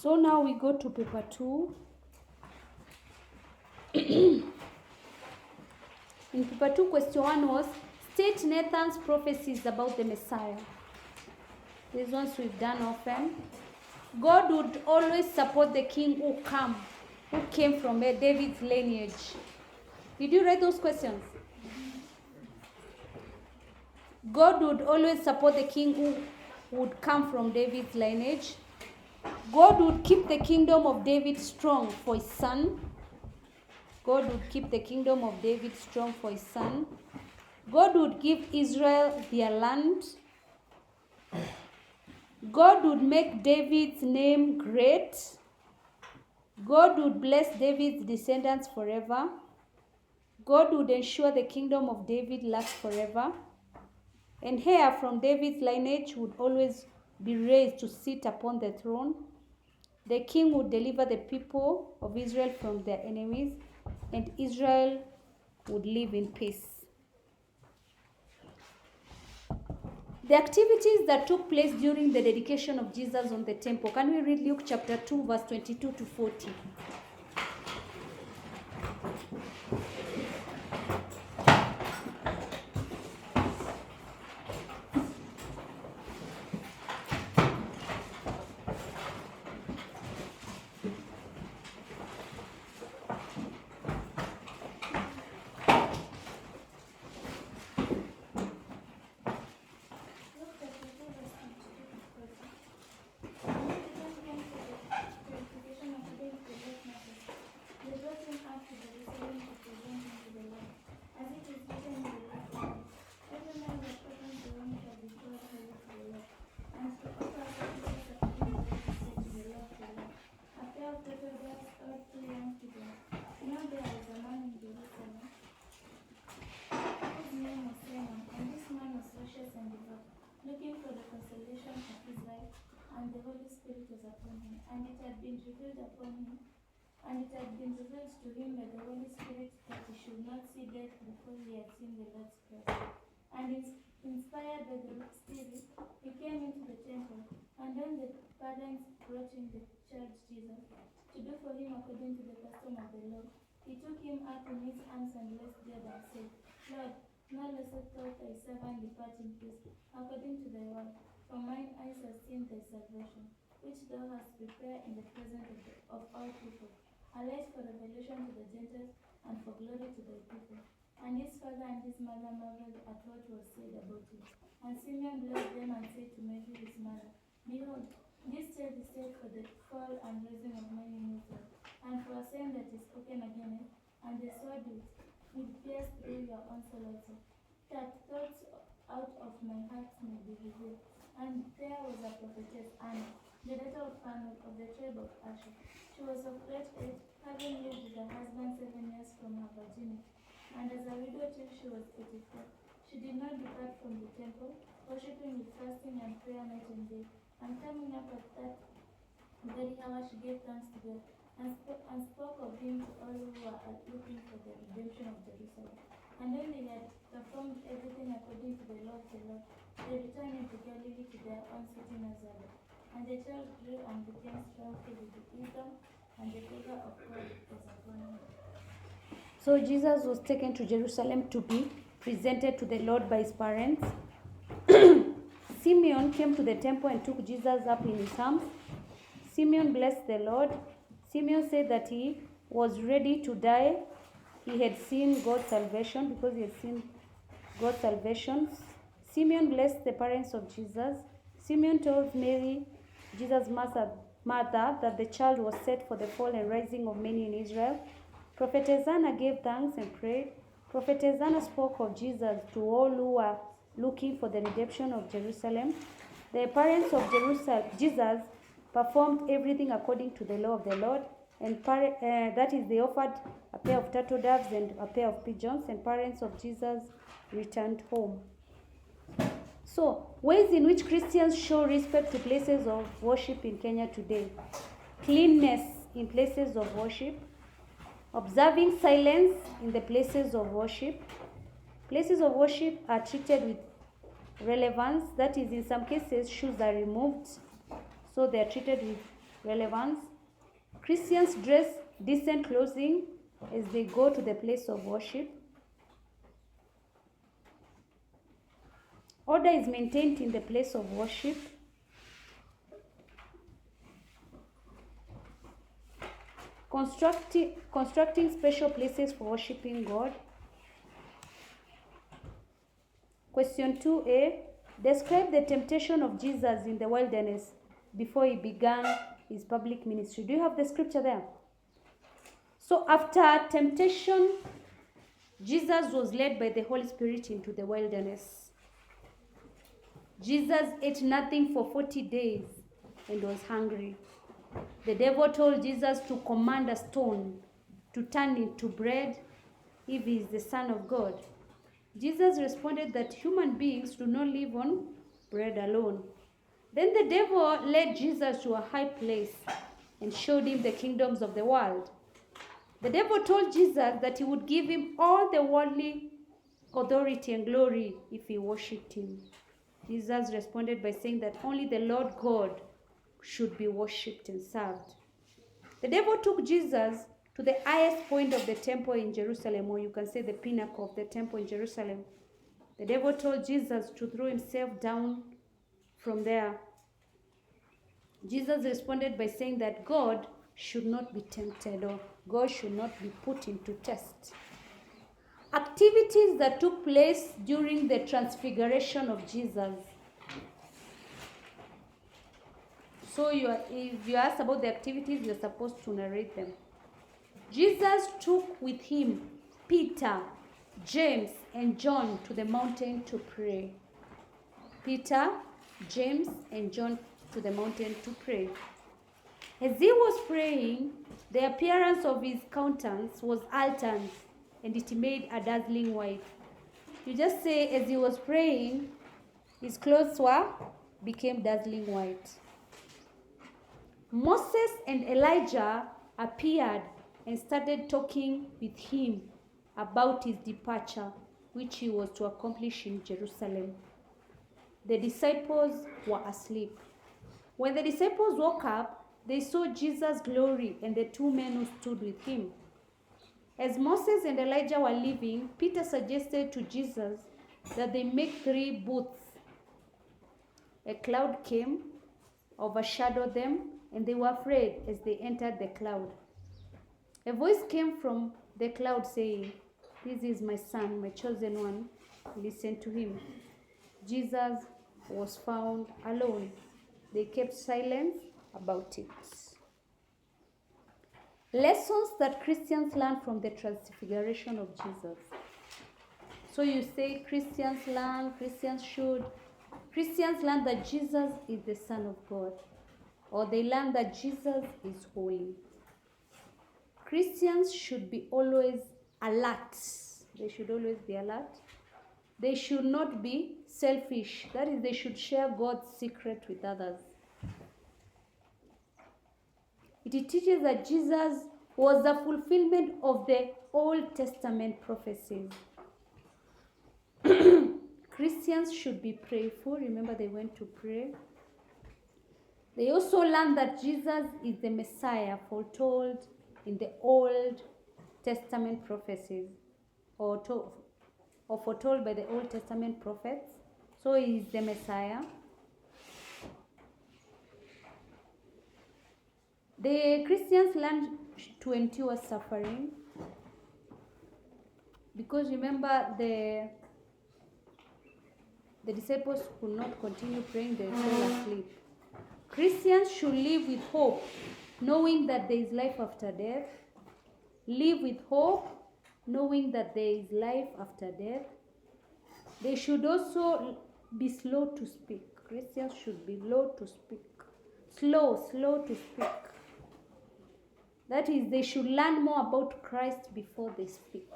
So now we go to paper 2. In paper 2, question 1 was, state Nathan's prophecies about the Messiah. These ones we've done often. God would always support the king who came from David's lineage. Did you read those questions? God would always support the king who would come from David's lineage. God would keep the kingdom of David strong for his son. God would keep the kingdom of David strong for his son. God would give Israel their land. God would make David's name great. God would bless David's descendants forever. God would ensure the kingdom of David lasts forever. An heir from David's lineage would always be raised to sit upon the throne. The king would deliver the people of Israel from their enemies, and Israel would live in peace. The activities that took place during the dedication of Jesus on the temple. Can we read Luke chapter 2, verse 22 to 40? Looking for the consolation of his life, and the Holy Spirit was upon him, and it had been revealed to him by the Holy Spirit that he should not see death before he had seen the Lord's Christ. And inspired by the Spirit, he came into the temple, and when the parents brought in the child Jesus to do for him according to the custom of the law, he took him up in his arms and blessed God and said, Lord, now blessed thou thy servant depart in peace, according to thy word. For mine eyes have seen thy salvation, which thou hast prepared in the presence of all people, a light for revelation to the Gentiles, and for glory to thy people. And his father and his mother marveled at what was said about him. And Simeon blessed them and said to Mary his mother, Behold, this child is set for the fall and rising of many in Israel, and for a sign that is spoken against, and the sword will pierce through your own soul also, that thoughts out of my heart may be revealed. And there was a prophetess, Anna, the daughter of Phanuel of the tribe of Asher. She was of great age, having lived with her husband 7 years from her virginity, and as a widow till she was 84. She did not depart from the temple, worshipping with fasting and prayer night and day. And coming up at that very hour, she gave thanks to God, and spoke of him to all who were looking for the redemption of Jerusalem. And when they had performed everything according to the law of the Lord, they returned into Galilee to their own city Nazareth. And the child grew and became strong, filled with wisdom, and the favor of God was upon him. So Jesus was taken to Jerusalem to be presented to the Lord by his parents. Simeon came to the temple and took Jesus up in his arms. Simeon blessed the Lord. Simeon said that he was ready to die. He had seen God's salvation because he had seen God's salvation. Simeon blessed the parents of Jesus. Simeon told Mary, Jesus' mother, that the child was set for the fall and rising of many in Israel. Prophetess Anna gave thanks and prayed. Prophetess Anna spoke of Jesus to all who were looking for the redemption of Jerusalem. The parents of Jesus performed everything according to the law of the Lord, and that is, they offered a pair of turtle doves and a pair of pigeons, and parents of Jesus returned home. So, ways in which Christians show respect to places of worship in Kenya today. Cleanness in places of worship. Observing silence in the places of worship. Places of worship are treated with relevance. That is, in some cases, shoes are removed, so they are treated with relevance. Christians dress decent clothing as they go to the place of worship. Order is maintained in the place of worship. Constructing special places for worshiping God. Question 2a. Describe the temptation of Jesus in the wilderness before he began his public ministry. Do you have the scripture there? So after temptation, Jesus was led by the Holy Spirit into the wilderness. Jesus ate nothing for 40 days and was hungry. The devil told Jesus to command a stone to turn into bread if he is the Son of God. Jesus responded that human beings do not live on bread alone. Then the devil led Jesus to a high place and showed him the kingdoms of the world. The devil told Jesus that he would give him all the worldly authority and glory if he worshipped him. Jesus responded by saying that only the Lord God should be worshipped and served. The devil took Jesus to the highest point of the temple in Jerusalem, or you can say the pinnacle of the temple in Jerusalem. The devil told Jesus to throw himself down from there. Jesus responded by saying that God should not be tempted, or God should not be put into test. Activities that took place during the transfiguration of Jesus. So if you ask about the activities, you're supposed to narrate them. Jesus took with him Peter, James, and John to the mountain to pray. Peter, James, and John to the mountain to pray. As he was praying, the appearance of his countenance was altered, and it made a dazzling white. You just say, as he was praying, his clothes became dazzling white. Moses and Elijah appeared and started talking with him about his departure, which he was to accomplish in Jerusalem. The disciples were asleep. When the disciples woke up, they saw Jesus' glory and the two men who stood with him. As Moses and Elijah were leaving, Peter suggested to Jesus that they make 3 booths. A cloud came, overshadowed them, and they were afraid as they entered the cloud. A voice came from the cloud saying, "This is my son, my chosen one. Listen to him." Jesus was found alone. They kept silence about it. Lessons that Christians learn from the transfiguration of Jesus. So you say Christians learn that Jesus is the Son of God, or they learn that Jesus is holy. Christians should be always alert. They should always be alert. They should not be selfish. That is, they should share God's secret with others. It teaches that Jesus was the fulfillment of the Old Testament prophecies. Christians should be prayerful. Remember, they went to pray. They also learned that Jesus is the Messiah foretold in the Old Testament prophecies, or foretold by the Old Testament prophets. So he is the Messiah. The Christians learned to endure suffering, because remember the disciples could not continue praying, they fell asleep. Christians should live with hope, knowing that there is life after death. Live with hope, knowing that there is life after death. They should also be slow to speak. Christians should be slow to speak. Slow to speak. That is, they should learn more about Christ before they speak.